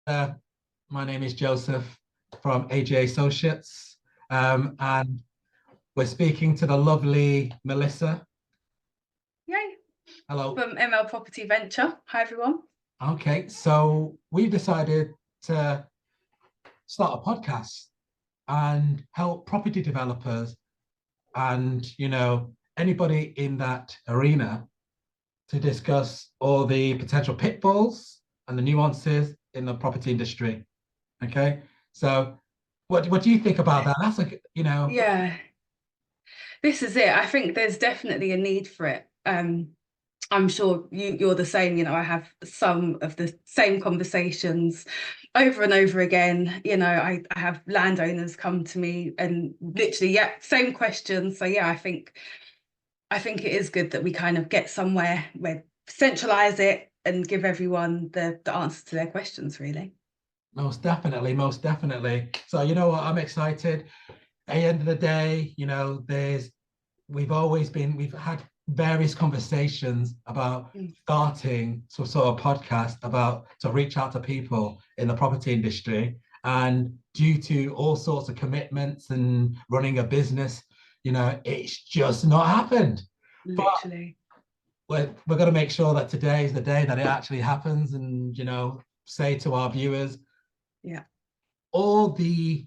Uh, my name is Joseph from AGA Associates, and we're speaking to the lovely Melissa. Yay, Hello. from ML Property Venture. Hi, everyone. Okay, so we've decided to start a podcast and help property developers and anybody in that arena to discuss all the potential pitfalls and the nuances in the property industry. Okay, so what do you think about that? That's Yeah, this is it. I think there's definitely a need for it. I'm sure you're the same. I have some of the same conversations over and over again. I have landowners come to me and literally, yeah, same questions. So yeah, I think it is good that we kind of get somewhere where centralize it and give everyone the answers to their questions, really. Most definitely, most definitely. So you know what? I'm excited. At the end of the day, we've had various conversations about Mm. starting some sort of podcast about to reach out to people in the property industry. And due to all sorts of commitments and running a business, it's just not happened. But Literally. we're going to make sure that today is the day that it actually happens, and say to our viewers Yeah. all the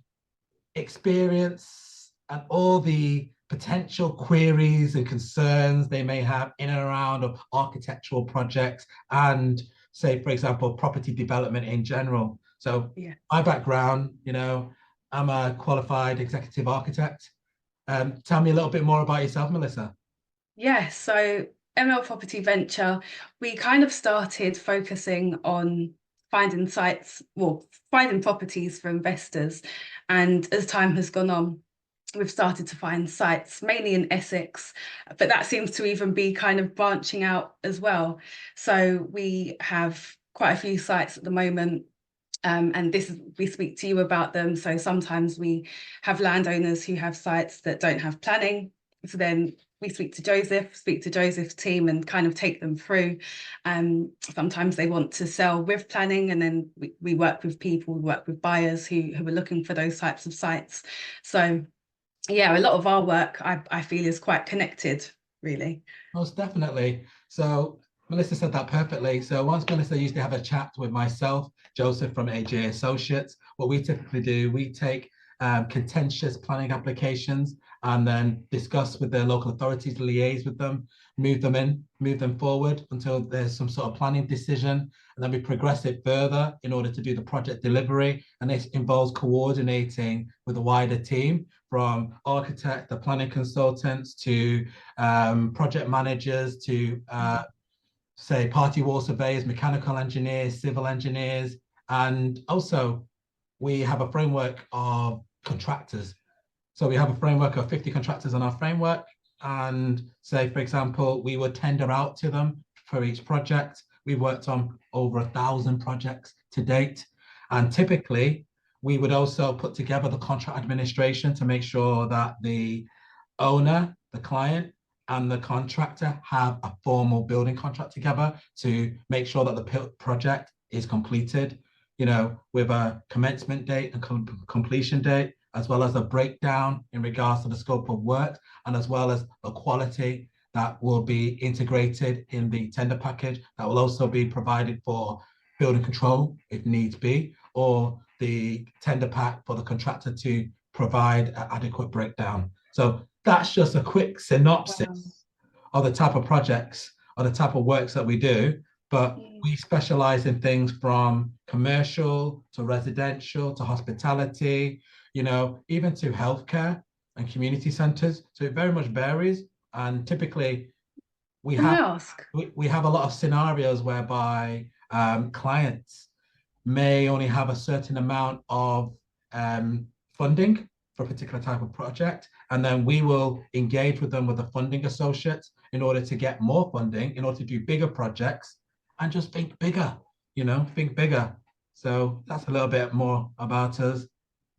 experience and all the potential queries and concerns they may have in and around of architectural projects and, say, for example, property development in general. So Yeah. my background, I'm a qualified executive architect. Tell me a little bit more about yourself, Melissa. Yeah, so ML Property Venture, we kind of started focusing on finding sites, well, finding properties for investors. And as time has gone on, we've started to find sites, mainly in Essex, but that seems to even be kind of branching out as well. So we have quite a few sites at the moment. And we speak to you about them. So sometimes we have landowners who have sites that don't have planning. So then we speak to Joseph's team and kind of take them through. Sometimes they want to sell with planning, and then we work with people, we work with buyers who are looking for those types of sites. So yeah, a lot of our work I feel is quite connected, really. Most definitely. So Melissa said that perfectly. So once Melissa used to have a chat with myself, Joseph from AGA Associates, what we typically do, we take contentious planning applications and then discuss with the local authorities, liaise with them, move them forward until there's some sort of planning decision. And then we progress it further in order to do the project delivery. And this involves coordinating with a wider team from architect, the planning consultants to project managers to say party wall surveyors, mechanical engineers, civil engineers, and also we have a framework of contractors. So we have a framework of 50 contractors on our framework, and say, for example, we would tender out to them for each project. We've worked on over 1,000 projects to date, and typically we would also put together the contract administration to make sure that the owner, the client, and the contractor have a formal building contract together to make sure that the project is completed, with a commencement date and completion date, as well as a breakdown in regards to the scope of work, and as well as the quality that will be integrated in the tender package that will also be provided for building control if needs be, or the tender pack for the contractor to provide an adequate breakdown. So that's just a quick synopsis Wow. of the type of projects or the type of works that we do. But we specialize in things from commercial to residential to hospitality, even to healthcare and community centers. So it very much varies. And typically we Can I have ask? we have a lot of scenarios whereby clients may only have a certain amount of funding for a particular type of project. And then we will engage with them with a funding associate in order to get more funding, in order to do bigger projects and just think bigger, think bigger. So that's a little bit more about us,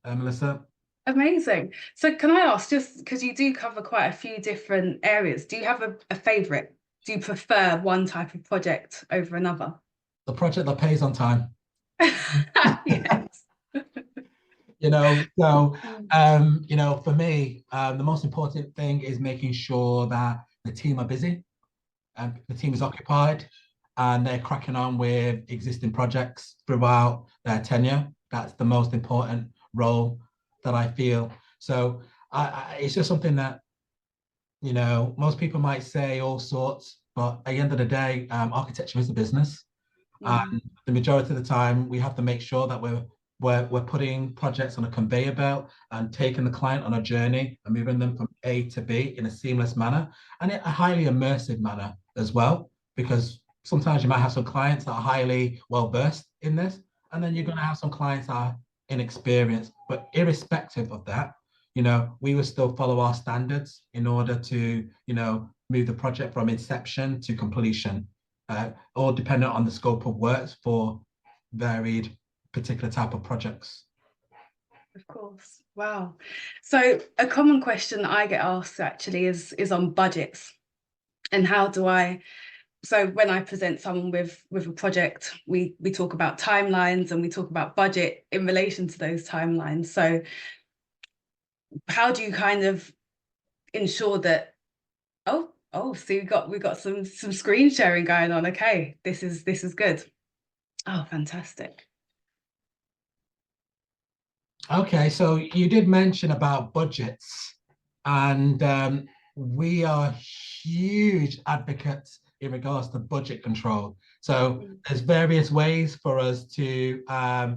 Melissa. Amazing. So can I ask, just because you do cover quite a few different areas, do you have a favorite? Do you prefer one type of project over another? The project that pays on time. Yes. You know, so Mm. for me, the most important thing is making sure that the team are busy and the team is occupied and they're cracking on with existing projects throughout their tenure. That's the most important role that I feel. So it's just something that, most people might say all sorts, but at the end of the day, architecture is a business. Mm. And the majority of the time, we have to make sure that we're putting projects on a conveyor belt and taking the client on a journey and moving them from A to B in a seamless manner and in a highly immersive manner as well. Because sometimes you might have some clients that are highly well versed in this, and then you're going to have some clients that are inexperienced. But irrespective of that, we will still follow our standards in order to, move the project from inception to completion, all dependent on the scope of works for varied particular type of projects. Of course. Wow. So a common question I get asked actually is on budgets and how do I, so when I present someone with a project, we talk about timelines and we talk about budget in relation to those timelines. So how do you kind of ensure that, so we got some screen sharing going on. Okay, this is good. Oh, fantastic. Okay, so you did mention about budgets, and we are huge advocates in regards to budget control. So Mm. there's various ways for us to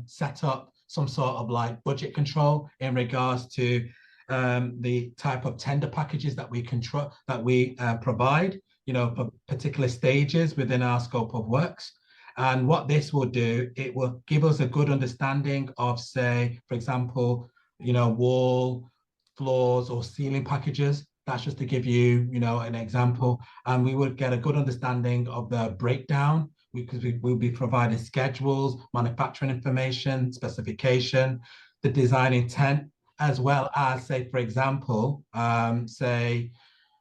set up some sort of like budget control in regards to the type of tender packages that we control that we provide, for particular stages within our scope of works. And what this will do, it will give us a good understanding of, say, for example, wall, floors, or ceiling packages. That's just to give you, an example. And we would get a good understanding of the breakdown because we will be providing schedules, manufacturing information, specification, the design intent, as well as, say, for example, say,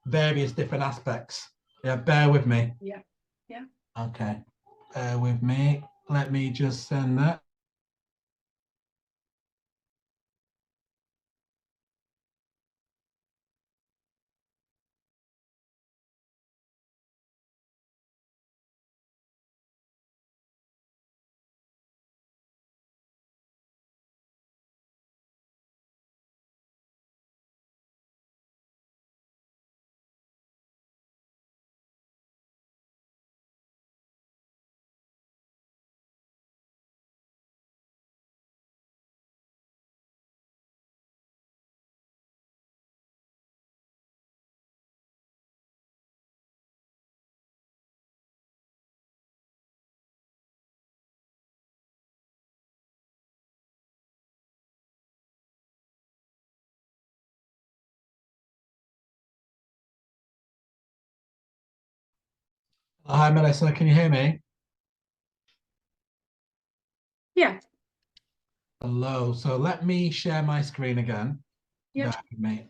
various different aspects. Yeah, bear with me. Yeah. Yeah. Okay. Bear with me. Let me just send that. Hi, Melissa. Can you hear me? Yeah. Hello. So let me share my screen again. Yeah. Bear with me.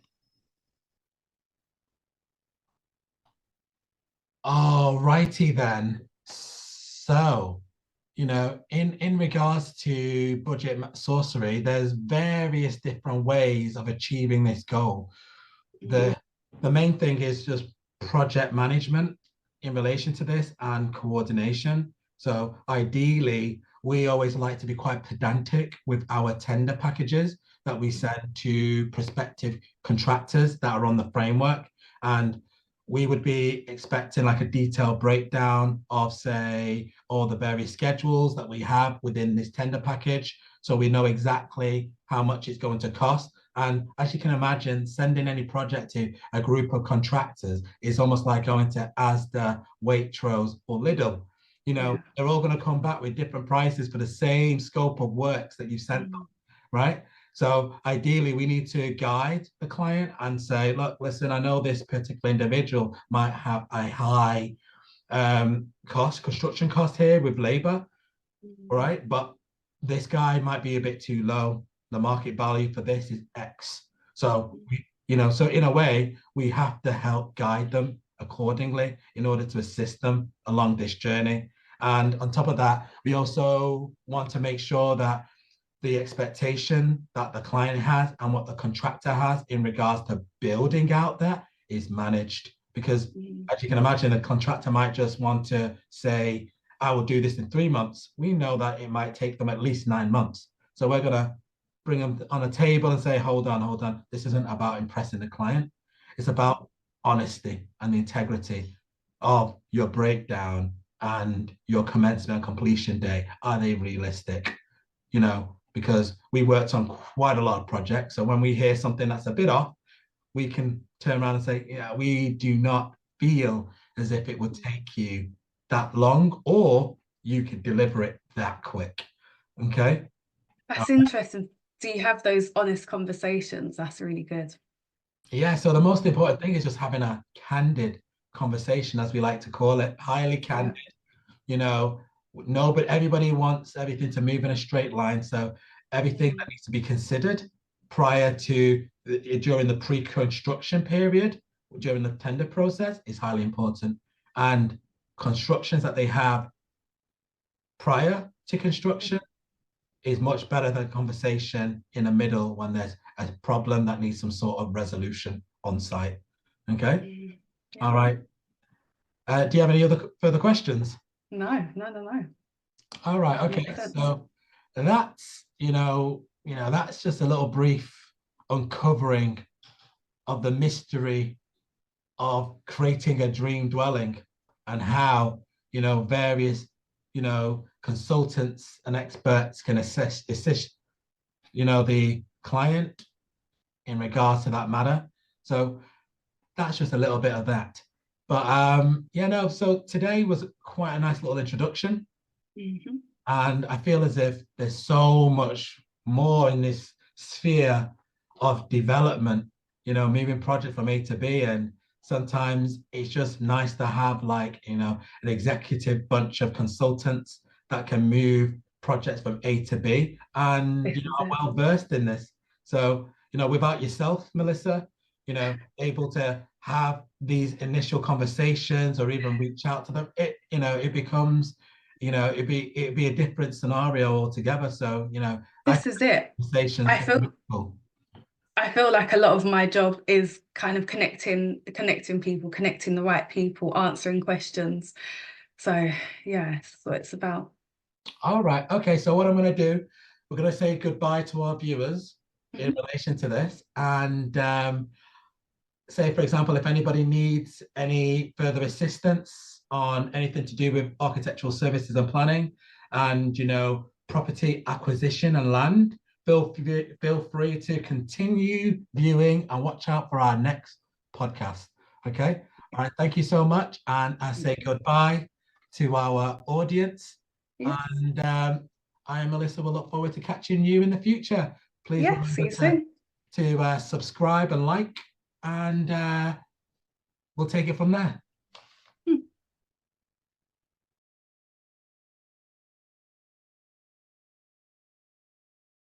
All righty then. So, in regards to budget sorcery, there's various different ways of achieving this goal. The the main thing is just project management in relation to this and coordination. So ideally, we always like to be quite pedantic with our tender packages that we send to prospective contractors that are on the framework. And we would be expecting like a detailed breakdown of, say, all the various schedules that we have within this tender package. So we know exactly how much it's going to cost. And as you can imagine, sending any project to a group of contractors is almost like going to Asda, Waitrose, or Lidl. Yeah. They're all going to come back with different prices for the same scope of works that you sent them, right? So ideally, we need to guide the client and say, look, listen, I know this particular individual might have a high construction cost here with labor, all right? But this guy might be a bit too low. The market value for this is X. So, so in a way, we have to help guide them accordingly in order to assist them along this journey. And on top of that, we also want to make sure that the expectation that the client has and what the contractor has in regards to building out that is managed. Because as you can imagine, a contractor might just want to say, I will do this in 3 months. We know that it might take them at least 9 months. So we're going to bring them on a table and say, hold on. This isn't about impressing the client. It's about honesty and the integrity of your breakdown and your commencement and completion day. Are they realistic? You know, because we worked on quite a lot of projects. So when we hear something that's a bit off, we can turn around and say, yeah, we do not feel as if it would take you that long, or you can deliver it that quick. Okay. That's interesting. Do you have those honest conversations? That's really good. Yeah. So the most important thing is just having a candid conversation, as we like to call it, highly candid. You know, no, but everybody wants everything to move in a straight line. So everything that needs to be considered prior to during the pre-construction period, during the tender process, is highly important. And constructions that they have prior to construction is much better than conversation in the middle when there's a problem that needs some sort of resolution on site. Okay. All right. Do you have any other further questions? No. All right. Okay. So that's, that's just a little brief uncovering of the mystery of creating a dream dwelling and how, various, consultants and experts can assist, the client in regards to that matter. So that's just a little bit of that. But so today was quite a nice little introduction. Mm-hmm. And I feel as if there's so much more in this sphere of development, moving project from A to B. And sometimes it's just nice to have an executive bunch of consultants that can move projects from A to B and are well versed in this. So, without yourself, Melissa, able to have these initial conversations or even reach out to them, it becomes, it'd be a different scenario altogether. So, this is it. I feel like a lot of my job is kind of connecting people, connecting the right people, answering questions. So yeah, that's what it's about. All right. Okay. So what I'm going to do, we're going to say goodbye to our viewers in relation to this. And say, for example, if anybody needs any further assistance on anything to do with architectural services and planning and, property acquisition and land, feel free to continue viewing and watch out for our next podcast. Okay. All right. Thank you so much. And I say goodbye to our audience. Yes. And I and Melissa will look forward to catching you in the future. Please remember to subscribe and like, and we'll take it from there.